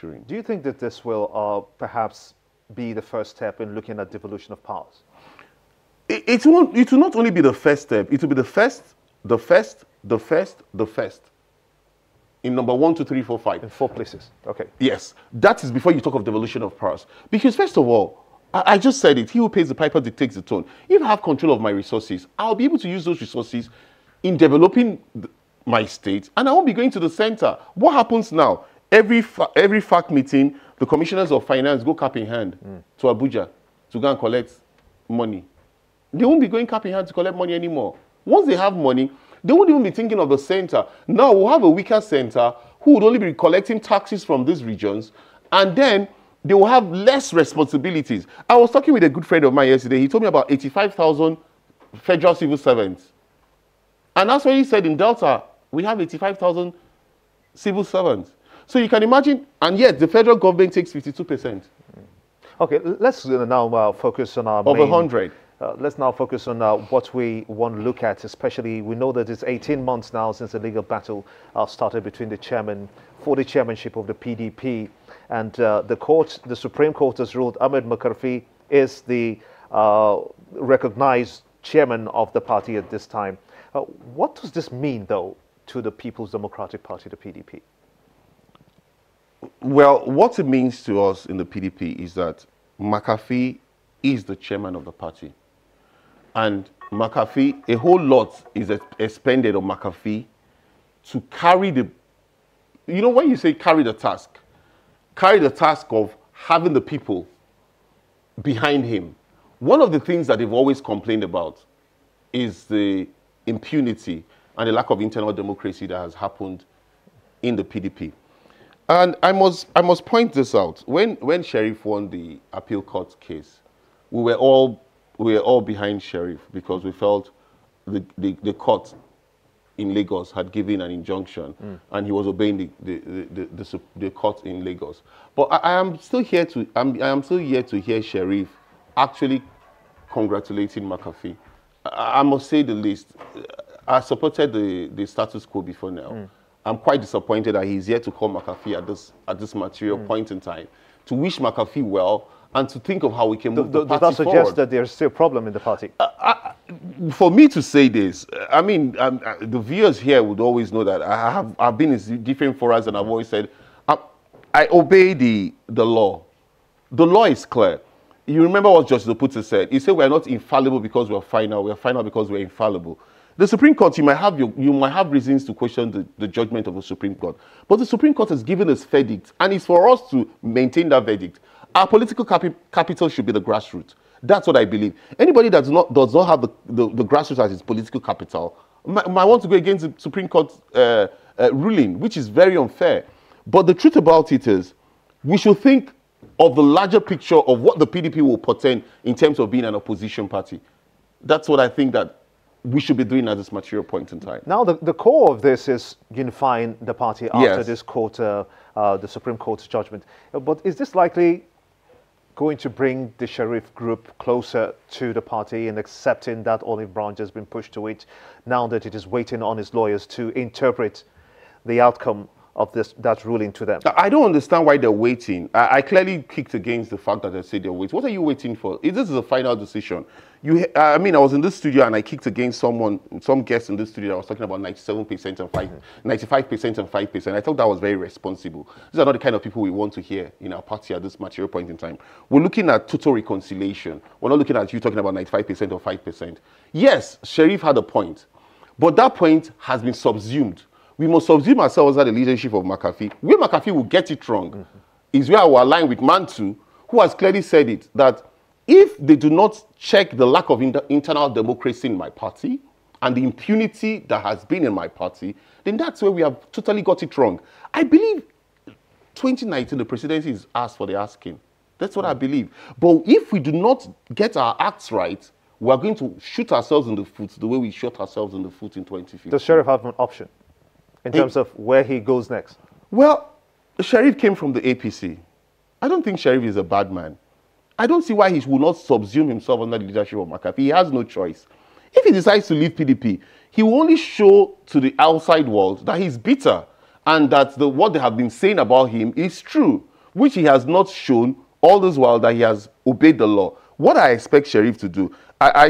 Do you think that this will perhaps be the first step in looking at devolution of powers? It will not only be the first step, it will be the first, in number 1, 2, 3, 4, 5. In 4 places, okay. Yes, that is before you talk of devolution of powers. Because first of all, I just said it, he who pays the piper dictates the tone. If I have control of my resources, I'll be able to use those resources in developing my state, and I won't be going to the center. What happens now? Every FAC meeting, the commissioners of finance go cap in hand to Abuja to go and collect money. They won't be going cap in hand to collect money anymore. Once they have money, they won't even be thinking of the center. Now we'll have a weaker center who would only be collecting taxes from these regions, and then they will have less responsibilities. I was talking with a good friend of mine yesterday. He told me about 85,000 federal civil servants. And that's what he said in Delta, we have 85,000 civil servants. So you can imagine, and yet the federal government takes 52%. Okay, let's now focus on our of 100. Let's now focus on what we want to look at, especially we know that it's 18 months now since the legal battle started between the chairman for the chairmanship of the PDP, and the Supreme Court has ruled Ahmed MAKARFI is the recognized chairman of the party at this time. What does this mean, though, to the People's Democratic Party, the PDP? Well, what it means to us in the PDP is that MAKARFI is the chairman of the party. And MAKARFI, a whole lot is expended on MAKARFI to carry the, you know, when you say carry the task of having the people behind him. One of the things that they've always complained about is the impunity and the lack of internal democracy that has happened in the PDP. And I must point this out. When Sheriff won the appeal court case, we were all behind Sheriff because we felt the court in Lagos had given an injunction and he was obeying the court in Lagos. But I am still here to hear Sheriff actually congratulating MAKARFI. I must say the least. I supported the status quo before now. I'm quite disappointed that he's here to call MAKARFI at this material point in time, to wish MAKARFI well and to think of how we can move the party does that forward. suggest that there's still a problem in the party? For me to say this, I mean, the viewers here would always know that I've been in different forums and I've always said, I obey the law. The law is clear. You remember what Justice Oputa said? He said we're not infallible because we're final because we're infallible. The Supreme Court, you might have reasons to question the judgment of the Supreme Court. But the Supreme Court has given us verdict, and it's for us to maintain that verdict. Our political capital should be the grassroots. That's what I believe. Anybody that does not have the grassroots as its political capital might want to go against the Supreme Court ruling, which is very unfair. But the truth about it is, we should think of the larger picture of what the PDP will portend in terms of being an opposition party. That's what I think that we should be doing at this material point in time. Now, the core of this is unifying the party after this court, the Supreme Court's judgment. But is this likely going to bring the Sheriff group closer to the party and accepting that olive branch has been pushed to it, now that it is waiting on his lawyers to interpret the outcome of that ruling to them? I don't understand why they're waiting. I clearly kicked against the fact that they say they're waiting. What are you waiting for? This is a final decision. I mean, I was in this studio and I kicked against some guest in this studio that was talking about 97% and 95% and 5%. I thought that was very responsible. These are not the kind of people we want to hear in our party at this material point in time. We're looking at total reconciliation. We're not looking at you talking about 95% or 5%. Yes, Sheriff had a point, but that point has been subsumed. We must subsume ourselves under the leadership of MAKARFI. Where MAKARFI will get it wrong is where I will align with Mantu, who has clearly said it, that if they do not check the lack of internal democracy in my party and the impunity that has been in my party, then that's where we have totally got it wrong. I believe 2019, the presidency is asked for the asking. That's what I believe. But if we do not get our acts right, we are going to shoot ourselves in the foot the way we shot ourselves in the foot in 2015. Does Sheriff have an option in terms of where he goes next? Well, Sheriff came from the APC. I don't think Sheriff is a bad man. I don't see why he will not subsume himself under the leadership of MAKARFI. He has no choice. If he decides to leave PDP, he will only show to the outside world that he's bitter and that what they have been saying about him is true, which he has not shown all this while that he has obeyed the law. What I expect Sheriff to do, I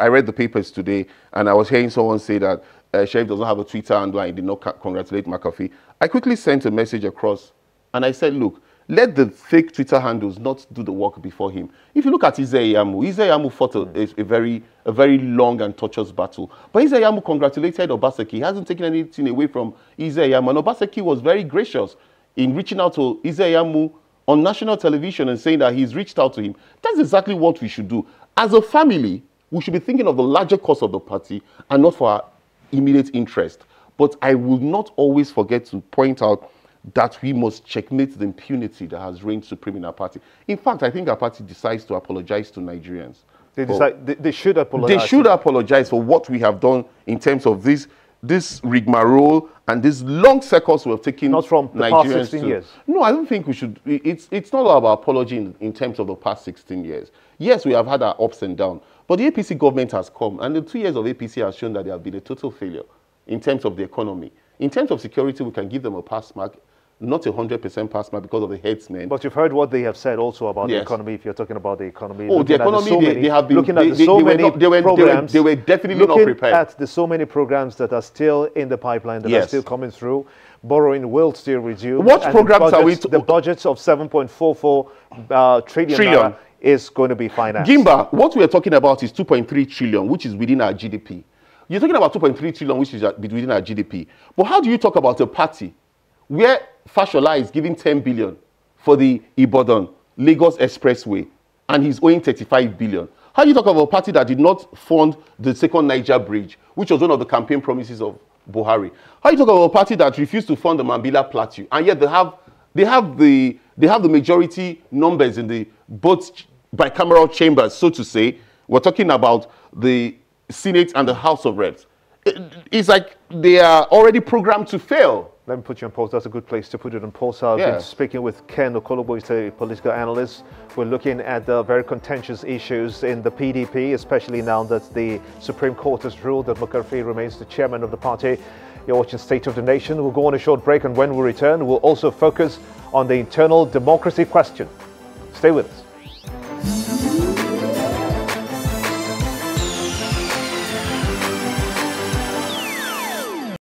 read the papers today, and I was hearing someone say that Sheriff doesn't have a Twitter handle and he did not congratulate MAKARFI. I quickly sent a message across, and I said, look, let the fake Twitter handles not do the work before him. If you look at Ize-Iyamu fought a very long and tortuous battle. But Ize-Iyamu congratulated Obaseki. He hasn't taken anything away from Ize-Iyamu. And Obaseki was very gracious in reaching out to Ize-Iyamu on national television and saying that he's reached out to him. That's exactly what we should do. As a family, we should be thinking of the larger cause of the party and not for our immediate interest. But I will not always forget to point out that we must checkmate the impunity that has reigned supreme in our party. In fact, I think our party decides to apologize to Nigerians. They should apologize. They should apologize for what we have done in terms of this rigmarole and this long circles we have taken. Not from the past 16 years. No, I don't think we should. It's not about apology in terms of the past 16 years. Yes, we have had our ups and downs, but the APC government has come, and the 2 years of APC has shown that they have been a total failure in terms of the economy. In terms of security, we can give them a pass mark. Not 100% pass mark because of the headsmen. But you've heard what they have said also about the economy, if you're talking about the economy. Oh, the economy, they have been looking at so many programs. They were definitely not prepared. At the so many programs that are still in the pipeline, that are still coming through. Borrowing will still resume. What programs are we... The budgets of 7.44 trillion is going to be financed. Gimba, what we are talking about is 2.3 trillion, which is within our GDP. You're talking about 2.3 trillion, which is within our GDP. But how do you talk about a party where Fashola is giving 10 billion for the Ibadan Lagos Expressway and he's owing 35 billion? How do you talk about a party that did not fund the second Niger Bridge, which was one of the campaign promises of Buhari? How do you talk about a party that refused to fund the Mambila Plateau, and yet they have the majority numbers in the both bicameral chambers, so to say? We're talking about the Senate and the House of Reps. It's like they are already programmed to fail. Let me put you on pause. That's a good place to put it on pause. I've been speaking with Ken OKOLOGBO. He's a political analyst. We're looking at the very contentious issues in the PDP, especially now that the Supreme Court has ruled that MAKARFI remains the chairman of the party. You're watching State of the Nation. We'll go on a short break, and when we return, we'll also focus on the internal democracy question. Stay with us.